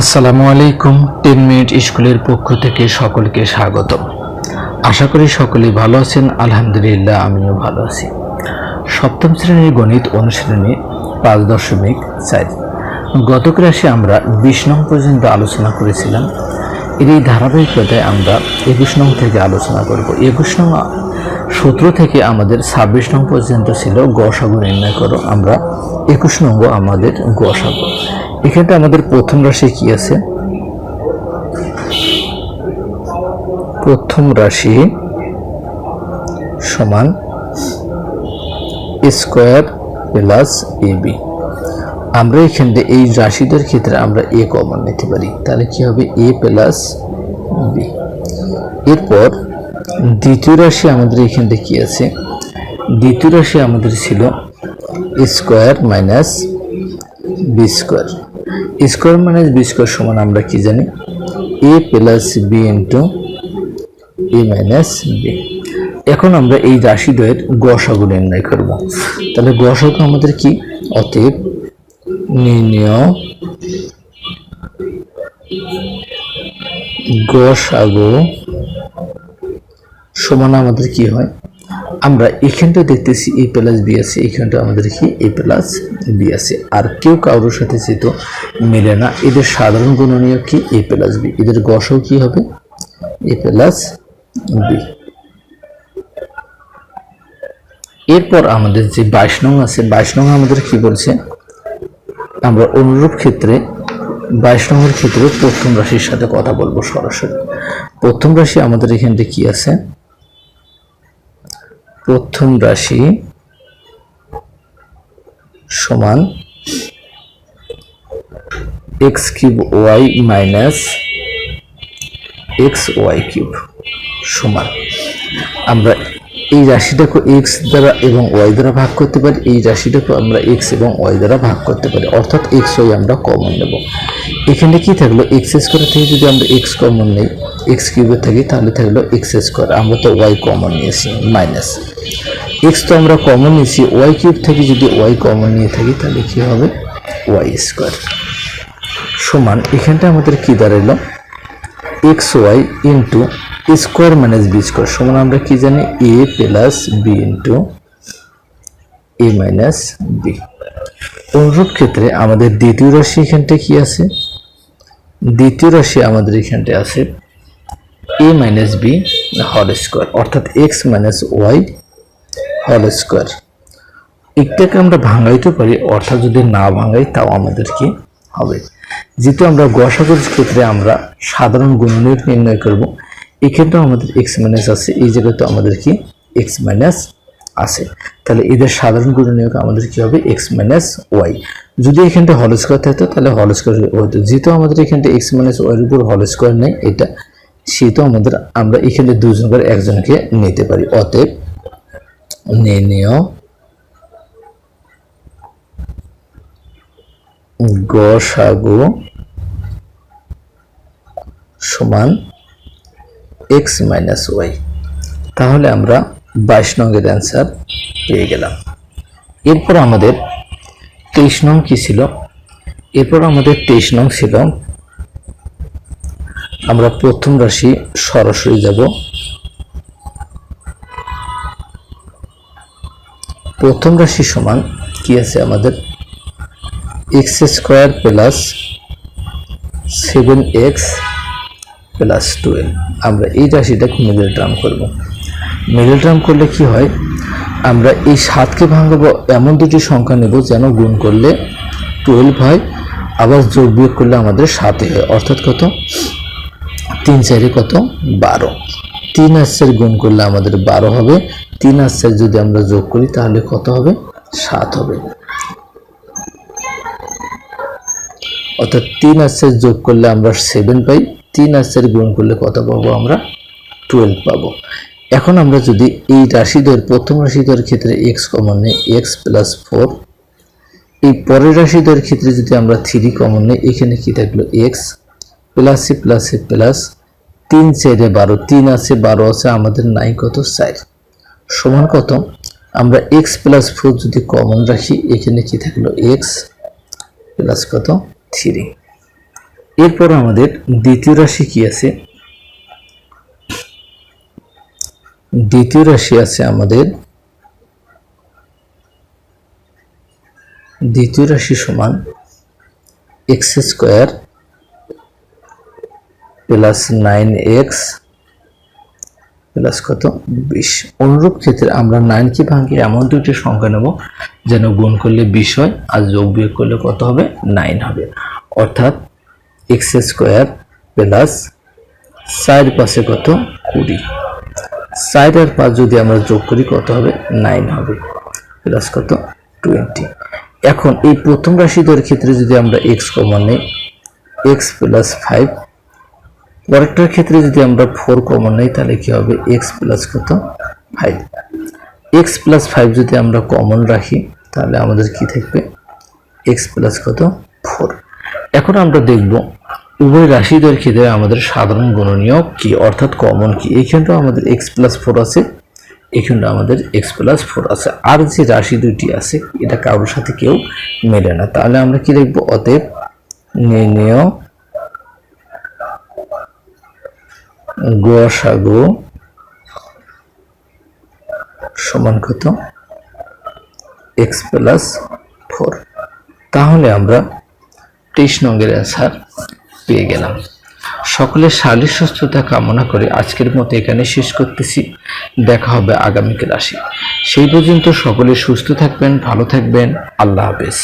আসসালামু আলাইকুম। 10 মিনিট স্কুলের পক্ষ থেকে সকলকে স্বাগতম। আশা করি সকলেই ভালো আছেন। আলহামদুলিল্লাহ, আমিও ভালো আছি। সপ্তম শ্রেণীর গণিত অনুশীলনী 5.4 গত ক্লাসে আমরা 20 নং পর্যন্ত আলোচনা করেছিলাম। এর এই ধারাবাহিকতায় আমরা 21 নং থেকে আলোচনা করব। 21 নং সূত্র থেকে আমাদের 26 নং পর্যন্ত ছিল গসাগু নির্ণয় করো। আমরা 21 নং আমাদের গসাগু। এখানে আমাদের প্রথম রাশি কি আছে? প্রথম রাশি সমান স্কোয়ার প্লাস এবি। আমরা এখানে এই রাশিদের ক্ষেত্রে আমরা এ কমন নিতে পারি, তাহলে কি হবে? এ প্লাস বি। এরপর দ্বিতীয় রাশি আমাদের এখানে কি আছে? দ্বিতীয় রাশি আমাদের ছিল square minus B square. Square minus B square সমান আমরা কি জানি? A plus B into A minus B. এখন আমরা এই রাশিদ্বয়ের গসাগু নির্ণয় করব। তাহলে গসাগু আমাদের কি? অতএব নির্ণয় গসাগু সমান আমাদের কি হয়? আমরা এখানটা দেখতেছি এ প্লাস বি আছে, এখানটা আমাদের কি এ প্লাস বি আছে, আর কেউ কারোর সাথে যেহেতু মিলে না, এদের সাধারণ গুণনীয়ক কি? এ প্লাস বি। এদের গসাগু কি হবে? এ প্লাস বি। এরপর আমাদের যে 22 নং আছে, 22 নং আমাদের কি বলছে? আমরা অনুরূপ ক্ষেত্রে 22 নম্বরের ক্ষেত্রে প্রথম রাশির সাথে কথা বলবো সরাসরি। প্রথম রাশি আমাদের এখানে কি আছে? প্রথম রাশি সমান X cube Y minus X Y cube সমান, আমরা এই রাশিটাকে এক্স দ্বারা এবং ওয়াই দ্বারা ভাগ করতে পারি, এই রাশিটাকে আমরা এক্স এবং ওয়াই দ্বারা ভাগ করতে পারি, অর্থাৎ এক্স ওয়াই আমরা কমন নেব। এখানে কি থাকলো? এক্স স্কোয়ার থেকে যদি আমরা এক্স কমন নেই, এক্স কিউবে থাকি, তাহলে থাকলো এক্স স্কোয়ার। আমরা তো ওয়াই কমন নিয়েছি, মাইনাস এক্স তো আমরা কমন নিয়েছি, ওয়াই কিউব থেকে যদি ওয়াই কমন নিয়ে থাকি তাহলে কি হবে? ওয়াই স্কোয়ার সমান, এখানটা আমাদের কি দাঁড়াইলো? X Y into square minus B square সমান আমরা কি জানি? A plus B into A minus B. অনুরূপ ক্ষেত্রে আমাদের দ্বিতীয় রাশি এখানটা কি আছে? দ্বিতীয় রাশি আমাদের এখানটা আছে A minus B whole square, অর্থাৎ X minus Y whole square. একটাকে আমরা ভাঙাইতে পারি, অর্থাৎ যদি না ভাঙাই তাও আমাদের কি হবে? যেহেতু আমরা গসাগুর ক্ষেত্রে আমরা সাধারণ গুণনীয়ক নির্ণয় করব, এক্ষেত্রেও আমাদের এক্স মাইনাস আছে, এই জায়গাতে আমাদের কি এক্স মাইনাস আছে, তাহলে এদের সাধারণ গুণনীয়ক আমাদের কি হবে? X minus Y. যদি এখানটা হোল স্কোয়ার থাকতো তাহলে হোল স্কোয়ার হতো, যেহেতু আমাদের এখানটা এক্স মাইনাস ওয়াইয়ের উপর হোল স্কোয়ার নেই এটা, সেহেতু আমাদের আমরা এখানে দুজন করে একজনকে নিতে পারি। অতএব নির্ণয় গসাগু সমান এক্স মাইনাস ওয়াই। তাহলে আমরা 22 নংয়ের অ্যান্সার পেয়ে গেলাম। এরপর আমাদের 23 নং কি ছিল? এরপর আমাদের 23 নং ছিল, আমরা প্রথম রাশি সরাসরি যাব। প্রথম রাশি সমান কি আছে আমাদের? X square plus 7x plus 12। আমরা এই রাশিটাকে মিডল টার্ম করব। মিডল টার্ম করলে কি হয়? আমরা এই 7কে ভাঙাবো, এমন দুটি সংখ্যা নেব যেন গুণ করলে 12 হয়, আবার যোগ বিয়োগ করলে আমাদের 7 হয়, অর্থাৎ কত? 3 4 কত? 12। 3 আর 4 গুণ করলে আমাদের 12 হবে, 3 আর 4 যদি আমরা যোগ করি তাহলে কত হবে? 7 হবে, অর্থাৎ 3 আর 4 যোগ করলে আমরা 7 পাই, 3 আর 4 গুণ করলে কত পাবো? আমরা 12 পাবো। এখন আমরা যদি এই রাশিদ্বয়ের প্রথম রাশিদ্বয়ের ক্ষেত্রে এক্স কমন নিই, এক্স প্লাস 4, এই পরের রাশিদ্বয়ের ক্ষেত্রে যদি আমরা 3 কমন নিই, এখানে কি থাকলো? এক্স প্লাস এ প্লাস এ প্লাস 3 4 12, 3 আছে 12 আছে, আমাদের নাই কত? 4 সমান কত? আমরা এক্স প্লাস 4 যদি কমন রাখি, এখানে কি থাকলো? এক্স প্লাস কত? 3। এরপর আমাদের দ্বিতীয় রাশি কি আছে? দ্বিতীয় রাশি আছে আমাদের দ্বিতীয় রাশি সমান x square plus 9x plus কত 20। অনুরূপ ক্ষেত্রে আমরা 9 কে ভাঙে এমন দুটি সংখ্যা নেব যেন গুণ করলে 20 হয় আর যোগ বিয়োগ করলে কত হবে 9 হবে। অর্থাৎ এক্স স্কোয়ার প্লাস 4 পাশে কত 20, 4 আর 5 যদি আমরা যোগ করি কত হবে 9 হবে প্লাস কত 20। এখন এই প্রথম রাশিটার ক্ষেত্রে যদি আমরা x কমন নেই x প্লাস 5, পরেরটার ক্ষেত্রে যদি আমরা 4 কমন নেই তাহলে কি হবে x প্লাস কত 5। x প্লাস 5 যদি আমরা কমন রাখি তাহলে আমাদের কি থাকবে x প্লাস কত 4। এখন আমরা দেখব উভয় রাশিদের ক্ষেত্রে আমাদের সাধারণ গুণনীয়ক কি অর্থাৎ কমন কি। এখানেও আমাদের x প্লাস 4 আছে, এখানে আমাদের x প্লাস 4 আছে, আর যে রাশি দুটি আছে এটা কারোর সাথে কেউ মেলে না। তাহলে আমরা কি লিখব? অতএব নির্ণেয় গসাগু সমান কত x প্লাস 4। তাহলে আমরা 23 নংয়ের অ্যান্সার পেয়ে গেলাম। সকলের শারীরিক সুস্থতা কামনা করে আজকের মতো এখানে শেষ করতেছি। দেখা হবে আগামী ক্লাসে। সেই পর্যন্ত সকলে সুস্থ থাকবেন, ভালো থাকবেন। আল্লাহ হাফেজ।